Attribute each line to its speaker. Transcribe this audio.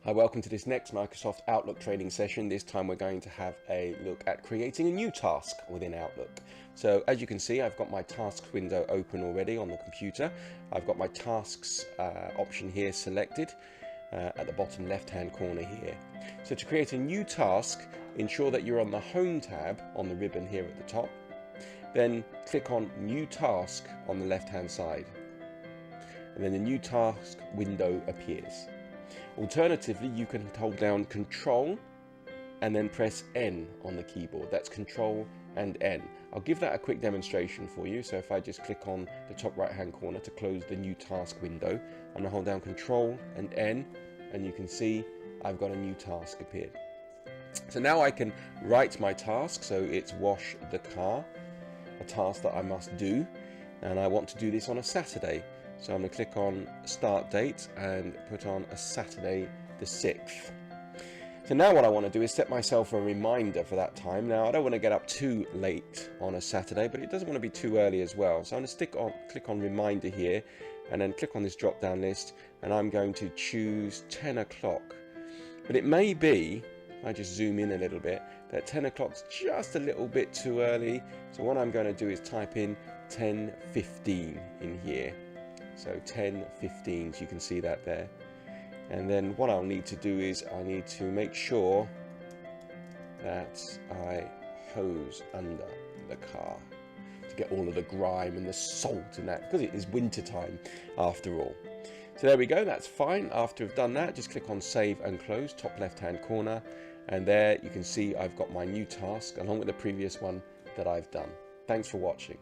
Speaker 1: Hi, welcome to this next Microsoft Outlook training session. This time we're going to have a look at creating a new task within Outlook. So as you can see, I've got my tasks window open already on the computer. I've got my tasks option here selected at the bottom left hand corner here. So to create a new task, ensure that you're on the Home tab on the ribbon here at the top. Then click on New Task on the left hand side. And then the new task window appears. Alternatively, you can hold down Control and then press N on the keyboard. That's Control and N. I'll give that a quick demonstration for you. So if I just click on the top right hand corner to close the new task window, I'm going to hold down Control and N, and you can see I've got a new task appeared. So now I can write my task. So it's wash the car, a task that I must do, and I want to do this on a Saturday. So I'm going to click on start date and put on a Saturday the 6th. So now what I want to do is set myself a reminder for that time. Now I don't want to get up too late on a Saturday, but it doesn't want to be too early as well. So I'm going to click on reminder here and then click on this drop down list, and I'm going to choose 10 o'clock. But it may be, I just zoom in a little bit, that 10 o'clock's just a little bit too early. So what I'm going to do is type in 10:15 in here. So 10:15, so you can see that there. And then what I'll need to do is I need to make sure that I hose under the car to get all of the grime and the salt in that, because it is winter time after all. So there we go, that's fine. After I've done that, just click on Save and Close, top left hand corner, and there you can see I've got my new task along with the previous one that I've done. Thanks for watching.